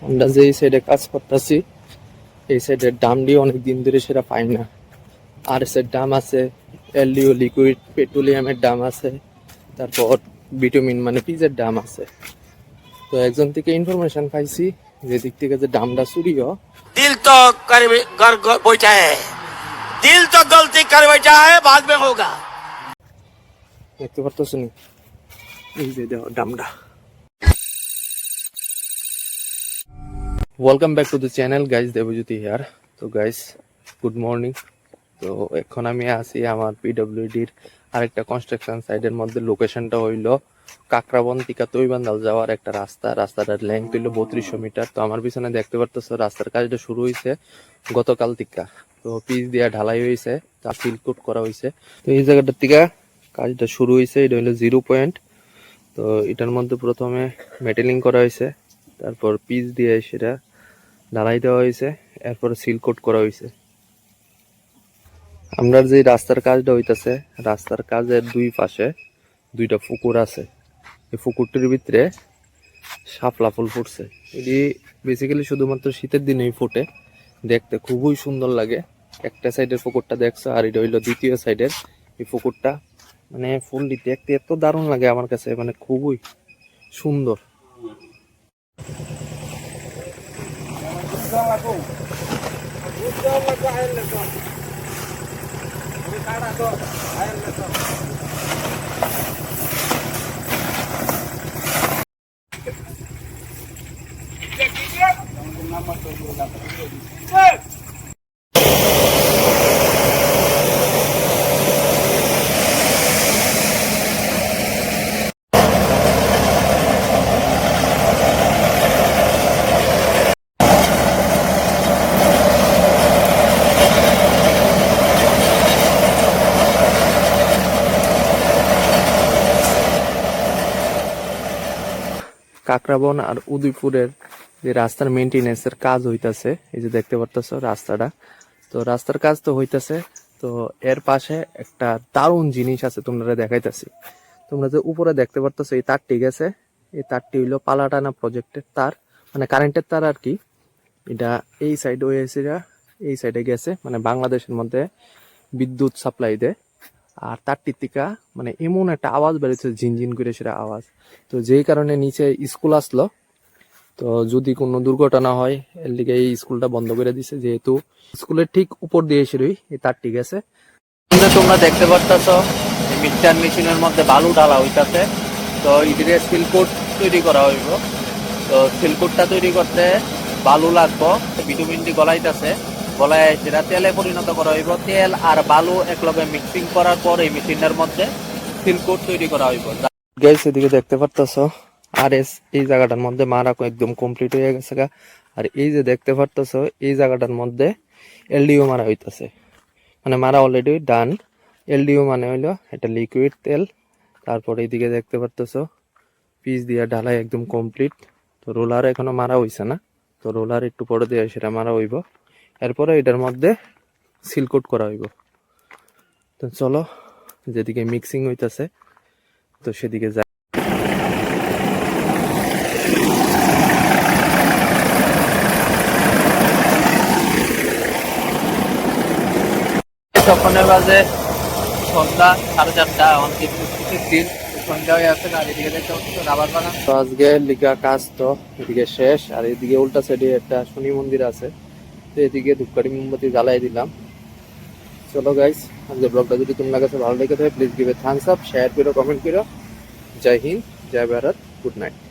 আমরা যে এই সাইডে কাজ করতেছি এই সাইডের ডামডি অনেক দিন ধরে সেটা পাই না। আর এস এর ডাম আছে, এলডিও লিকুইড পেট্রোলিয়ামের ডাম আছে, তারপর ভিটামিন মানে পিজের ডাম আছে। তো একজন থেকে ইনফরমেশন পাইছি যে দিক থেকে যে ডামটা চুরিও दिल तो कर बैठा है, दिल तो गलती कर बैठा है, बाद में होगा। দেখতে পারতেছ নি, এই যে দেখো ডামটা। Welcome back to the channel guys, Debjyoti here. তো গাইজ গুড মর্নিং। তো এখন আমি আছি আমার পিডব্লিউডির আরেকটা কনস্ট্রাকশন সাইডের মধ্যে। লোকেশনটা হইল কাকরাবন থেকে তৈবান্দাল যাওয়ার একটা রাস্তা। রাস্তাটার লেন্থ হইল 3200 মিটার। তো আমার পিছনে দেখতে পারতেছো রাস্তার কাজটা শুরু হয়েছে গতকাল থেকে। তো পিচ দিয়া ঢালাই হয়েছে, তা সিল কোট করা হয়েছে। তো এই জায়গাটার থেকে কাজটা শুরু হয়েছে। এটা হইলো 0 পয়েন্ট। তো এটার মধ্যে প্রথমে মেটেলিং করা হয়েছে, তারপর পিচ দিয়ে সেটা ঢালাই দেওয়া হয়েছে, এরপর সিল কোট করা হয়েছে। আমরা যে রাস্তার কাজটা হইতাছে, রাস্তার কাজের দুই পাশে দুইটা পুকুর আছে। এই পুকুরটির ভিতরে শাপলা ফুল ফুটছে। এটি বেসিক্যালি শুধুমাত্র শীতের দিনেই ফুটে, দেখতে খুবই সুন্দর লাগে। একটা সাইডের পুকুরটা দেখছো, আর এটা হইলো দ্বিতীয় সাইডের এই পুকুরটা। মানে ফুলটি দেখতে এত দারুণ লাগে আমার কাছে, মানে খুবই সুন্দর। কাকরাবন আর উদয়পুরের যে রাস্তার মেইনটেনেন্সের কাজ হইতাছে, এই যে দেখতে পারতেছো রাস্তাটা। তো রাস্তার কাজ তো হইতাছে, তো এর পাশে একটা দারুণ জিনিস আছে তোমরা দেখাইতাছি। তোমরা যে উপরে দেখতে পারতেছো এই তারটি গেছে, এই তারটি হইলো পালাটানা প্রজেক্টের তার, মানে কারেন্টের তার আর কি। এটা এই সাইড হয়েছে, এই সাইডে গেছে, মানে বাংলাদেশের মধ্যে বিদ্যুৎ সাপ্লাই দেয়। আর তারটির থেকে মানে এমন একটা আওয়াজ বেরোচ্ছে, ঝিনঝিন করে সেটা আওয়াজ। তো যেই কারণে নিচে স্কুল আসলো, তো যদি কোনো দুর্ঘটনা হয় এর লিগে এই স্কুলটা বন্ধ করে দিছে, যেহেতু স্কুলের ঠিক উপর দিয়ে এসেই এই তারটি গেছে। তোমরা দেখতে পারতেছো মিক্সচার মেশিনের মধ্যে বালু ঢালা হইতাছে। তো ইদিকে সিলকোট তৈরি করা হইব। তো সিলকোটটা তৈরি করতে বালু লাগবো, ভিটামিন ডি গলাইতেছে, গলায় সেটা তেলে পরিণত করা হইব। তেল আর বালু একলগে মিক্সিং করার পর এই মেশিনের মধ্যে সিলকোট তৈরি করা হইব। গাইস এদিকে দেখতে পারতেছো আর এস এই জায়গাটার মধ্যে মারা একদম কমপ্লিট হয়ে গেছে গা। আর এই যে দেখতে পারতেছো এই জায়গাটার মধ্যে এলডিও মারা হইতাছে, মানে মারা অলরেডি ডান। এলডিও মানে হইলো এটা লিকুইড তেল। তারপর এইদিকে দেখতে পারতেছো পিচ দিয়া ঢালাই একদম কমপ্লিট। তো রোলার এখনো মারা হইছে না, তো রোলার একটু পরে দিয়ে সেটা মারা হইব। এরপরে এটার মধ্যে সিলকোট করা হইব। তো চলো যেদিকে মিক্সিং হইতাছে তো সেদিকে যাই। তখনের বাজে সন্ধ্যা 4:30, এখন কিন্তু শীতের দিন, সন্ধ্যা হয়ে আসছে। আর এদিকে দেখতে পাচ্ছ রাবার বাগান। তো আজকে লিগা কাজ তো এদিকে শেষ। আর এদিকে উল্টা সাইডে একটা শনি মন্দির আছে, তো এদিকে ধূপকাঠি মোমবাতি জ্বালাই দিলাম। চলো গাইস, আজকে ব্লগটা যদি তোমার কাছে ভালো লেগে থাকে please give a Thums up, share করো, কমেন্ট করো। জয় হিন্দ, জয় ভারত, গুড নাইট।